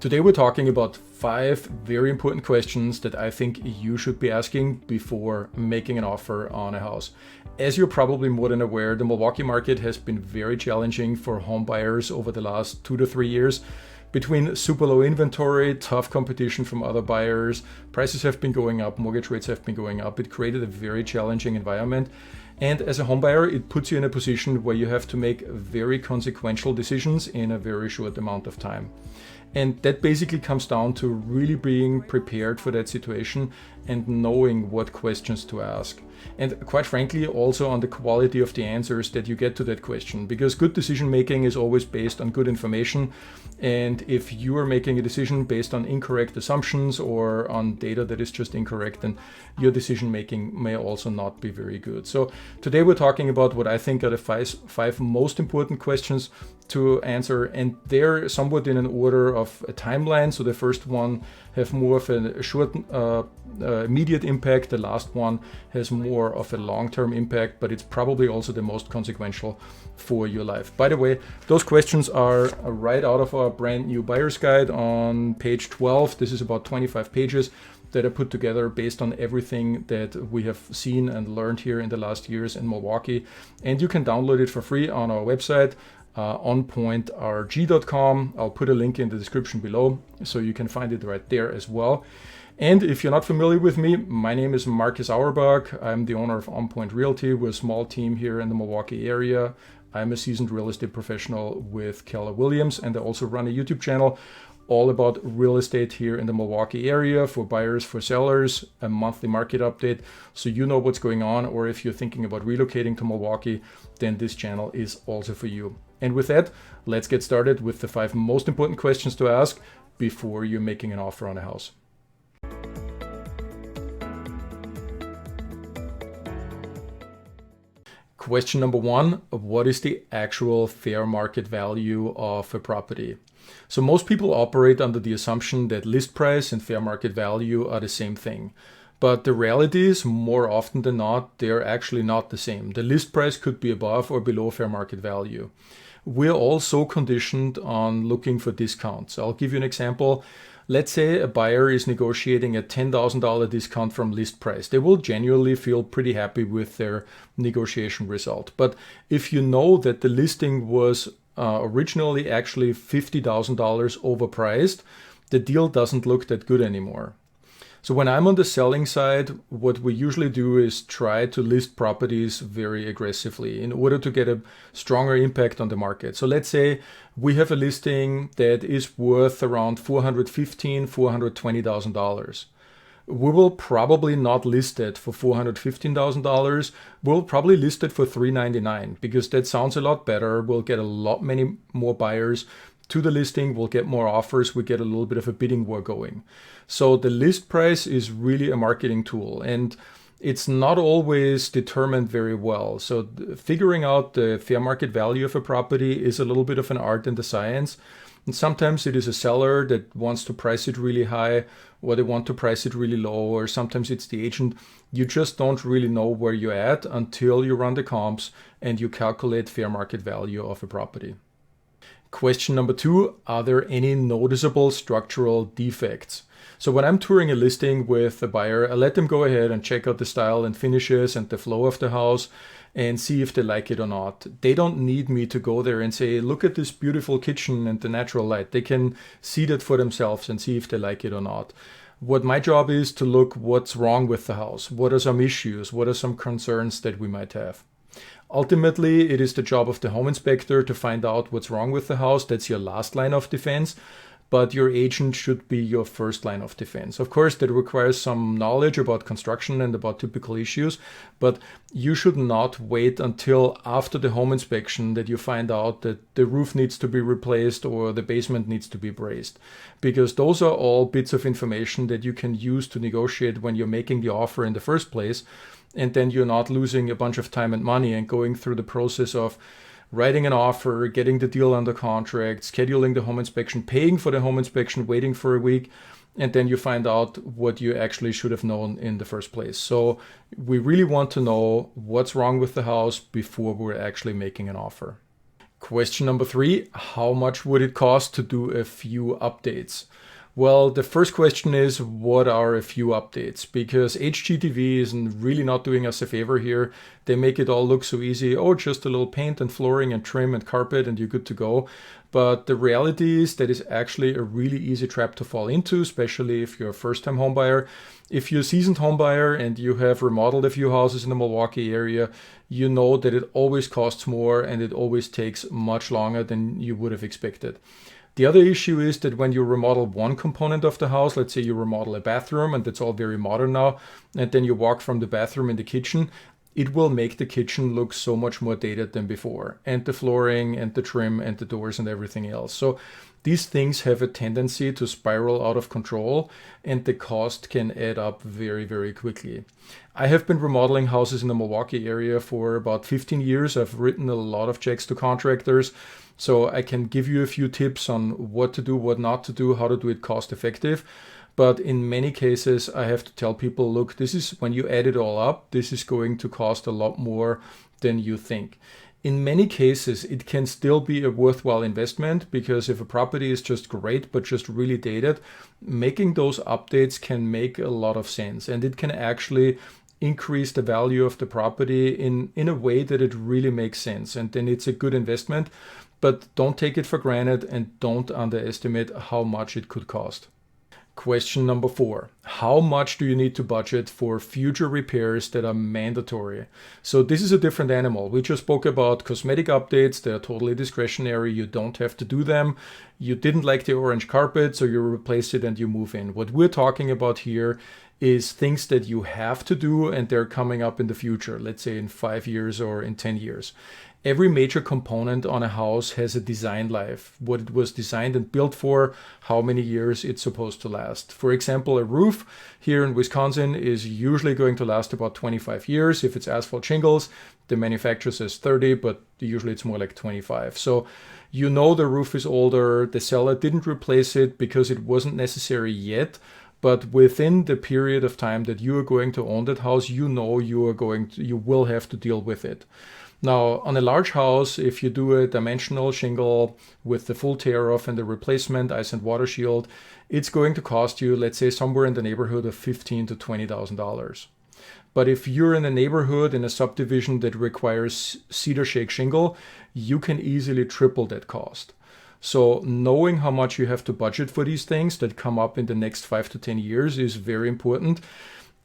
Today we're talking about 5 very important questions that I think you should be asking before making an offer on a house. As you're probably more than aware, the Milwaukee market has been very challenging for home buyers over the last 2 to 3 years. Between super low inventory, tough competition from other buyers, prices have been going up, mortgage rates have been going up. It created a very challenging environment. And as a home buyer, it puts you in a position where you have to make very consequential decisions in a very short amount of time. And that basically comes down to really being prepared for that situation and knowing what questions to ask. And quite frankly, also on the quality of the answers that you get to that question, because good decision making is always based on good information. And if you are making a decision based on incorrect assumptions or on data that is just incorrect, then your decision making may also not be very good. So today we're talking about what I think are the five most important questions to answer, and they're somewhat in an order of a timeline. So the first one have more of a short immediate impact. The last one has more of a long-term impact, but it's probably also the most consequential for your life. By the way, those questions are right out of our brand new buyer's guide on page 12. This is about 25 pages that are put together based on everything that we have seen and learned here in the last years in Milwaukee. And you can download it for free on our website, onpointrg.com. I'll put a link in the description below so you can find it right there as well. And if you're not familiar with me, my name is Marcus Auerbach. I'm the owner of On Point Realty. We're a small team here in the Milwaukee area. I'm a seasoned real estate professional with Keller Williams, and I also run a YouTube channel all about real estate here in the Milwaukee area for buyers, for sellers, a monthly market update. So you know what's going on, or if you're thinking about relocating to Milwaukee, then this channel is also for you. And with that, let's get started with the 5 most important questions to ask before you're making an offer on a house. Question number 1, what is the actual fair market value of a property? So most people operate under the assumption that list price and fair market value are the same thing. But the reality is, more often than not, they're actually not the same. The list price could be above or below fair market value. We're all so conditioned on looking for discounts. I'll give you an example. Let's say a buyer is negotiating a $10,000 discount from list price. They will genuinely feel pretty happy with their negotiation result. But if you know that the listing was originally actually $50,000 overpriced, the deal doesn't look that good anymore. So when I'm on the selling side, what we usually do is try to list properties very aggressively in order to get a stronger impact on the market. So let's say we have a listing that is worth around $415,000, $420,000. We will probably not list it for $415,000. We'll probably list it for $399,000 because that sounds a lot better. We'll get many more buyers to the listing, we'll get more offers, we get a little bit of a bidding war going. So the list price is really a marketing tool, and it's not always determined very well. So figuring out the fair market value of a property is a little bit of an art and a science. And sometimes it is a seller that wants to price it really high, or they want to price it really low, or sometimes it's the agent. You just don't really know where you're at until you run the comps and you calculate fair market value of a property. Question number 2, are there any noticeable structural defects? So when I'm touring a listing with a buyer, I let them go ahead and check out the style and finishes and the flow of the house and see if they like it or not. They don't need me to go there and say, look at this beautiful kitchen and the natural light. They can see that for themselves and see if they like it or not. What my job is to look what's wrong with the house. What are some issues? What are some concerns that we might have? Ultimately, it is the job of the home inspector to find out what's wrong with the house. That's your last line of defense, but your agent should be your first line of defense. Of course, that requires some knowledge about construction and about typical issues, but you should not wait until after the home inspection that you find out that the roof needs to be replaced or the basement needs to be braced, because those are all bits of information that you can use to negotiate when you're making the offer in the first place. And then you're not losing a bunch of time and money and going through the process of writing an offer, getting the deal under contract, scheduling the home inspection, paying for the home inspection, waiting for a week, and then you find out what you actually should have known in the first place. So we really want to know what's wrong with the house before we're actually making an offer. Question number 3, how much would it cost to do a few updates? Well, the first question is, what are a few updates? Because HGTV is really not doing us a favor here. They make it all look so easy. Oh, just a little paint and flooring and trim and carpet and you're good to go. But the reality is that is actually a really easy trap to fall into, especially if you're a first-time home buyer. If you're a seasoned home buyer and you have remodeled a few houses in the Milwaukee area, you know that it always costs more and it always takes much longer than you would have expected. The other issue is that when you remodel one component of the house, let's say you remodel a bathroom, and that's all very modern now, and then you walk from the bathroom in the kitchen, it will make the kitchen look so much more dated than before, and the flooring and the trim and the doors and everything else. So these things have a tendency to spiral out of control, and the cost can add up very, very quickly. I have been remodeling houses in the Milwaukee area for about 15 years. I've written a lot of checks to contractors, so I can give you a few tips on what to do, what not to do, how to do it cost effective. But in many cases, I have to tell people, look, this is when you add it all up, this is going to cost a lot more than you think. In many cases, it can still be a worthwhile investment, because if a property is just great but just really dated, making those updates can make a lot of sense, and it can actually increase the value of the property in a way that it really makes sense, and then it's a good investment. But don't take it for granted and don't underestimate how much it could cost. Question number 4. How much do you need to budget for future repairs that are mandatory? So this is a different animal. We just spoke about cosmetic updates. They're totally discretionary. You don't have to do them. You didn't like the orange carpet, so you replace it and you move in. What we're talking about here is things that you have to do and they're coming up in the future, let's say in 5 years or in 10 years. Every major component on a house has a design life, what it was designed and built for, how many years it's supposed to last. For example, a roof here in Wisconsin is usually going to last about 25 years. If it's asphalt shingles, the manufacturer says 30, but usually it's more like 25. So you know the roof is older, the seller didn't replace it because it wasn't necessary yet. But within the period of time that you are going to own that house, you know you will have to deal with it. Now, on a large house, if you do a dimensional shingle with the full tear-off and the replacement ice and water shield, it's going to cost you, let's say, somewhere in the neighborhood of $15,000 to $20,000. But if you're in a neighborhood, in a subdivision that requires cedar shake shingle, you can easily triple that cost. So knowing how much you have to budget for these things that come up in the next 5 to 10 years is very important.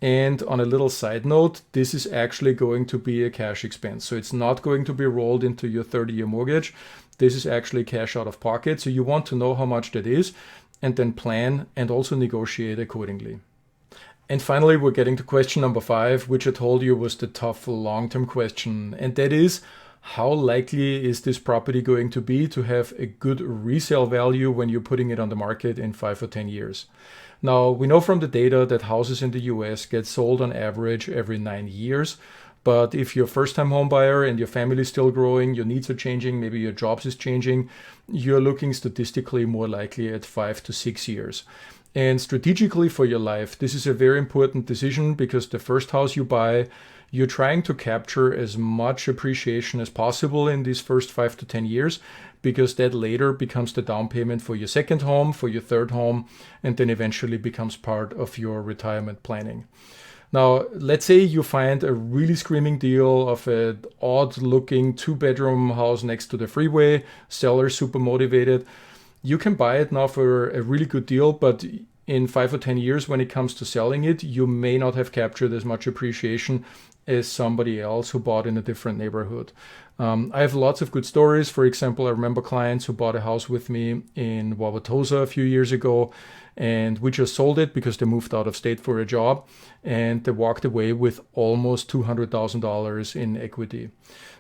And on a little side note, this is actually going to be a cash expense. So it's not going to be rolled into your 30-year mortgage. This is actually cash out of pocket. So you want to know how much that is and then plan and also negotiate accordingly. And finally, we're getting to question number 5, which I told you was the tough long-term question. And that is, how likely is this property going to be to have a good resale value when you're putting it on the market in 5 or 10 years? Now, we know from the data that houses in the US get sold on average every 9 years. But if you're a first-time home buyer and your family is still growing, your needs are changing, maybe your jobs is changing, you're looking statistically more likely at 5 to 6 years. And strategically for your life, this is a very important decision because the first house you buy, you're trying to capture as much appreciation as possible in these first 5 to 10 years, because that later becomes the down payment for your second home, for your third home, and then eventually becomes part of your retirement planning. Now, let's say you find a really screaming deal of an odd-looking 2-bedroom house next to the freeway, seller super motivated. You can buy it now for a really good deal, but in 5 or 10 years when it comes to selling it, you may not have captured as much appreciation as somebody else who bought in a different neighborhood. I have lots of good stories. For example, I remember clients who bought a house with me in Wauwatosa a few years ago, and we just sold it because they moved out of state for a job, and they walked away with almost $200,000 in equity.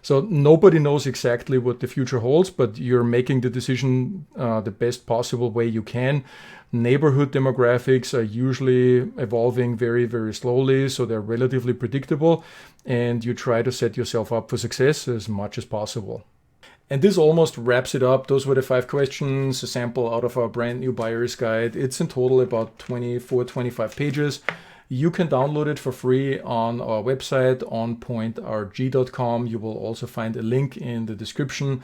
So nobody knows exactly what the future holds, but you're making the decision the best possible way you can. Neighborhood demographics are usually evolving very, very slowly, so they're relatively predictable, and you try to set yourself up for success as much as possible. And this almost wraps it up. Those were the 5 questions, a sample out of our brand new buyer's guide. It's in total about 24, 25 pages. You can download it for free on our website, onpointrg.com. You will also find a link in the description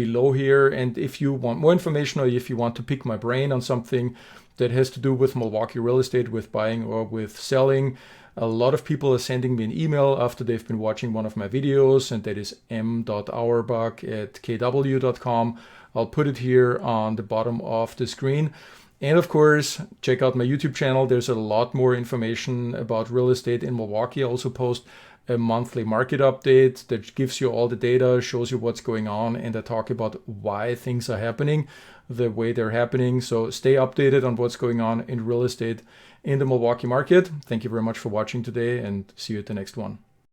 below here. And if you want more information, or if you want to pick my brain on something that has to do with Milwaukee real estate, with buying or with selling, a lot of people are sending me an email after they've been watching one of my videos, and that is m.auerbach@kw.com. I'll put it here on the bottom of the screen. And of course, check out my YouTube channel. There's a lot more information about real estate in Milwaukee. I also post a monthly market update that gives you all the data, shows you what's going on, and I talk about why things are happening the way they're happening. So stay updated on what's going on in real estate in the Milwaukee market. Thank you very much for watching today, and see you at the next one.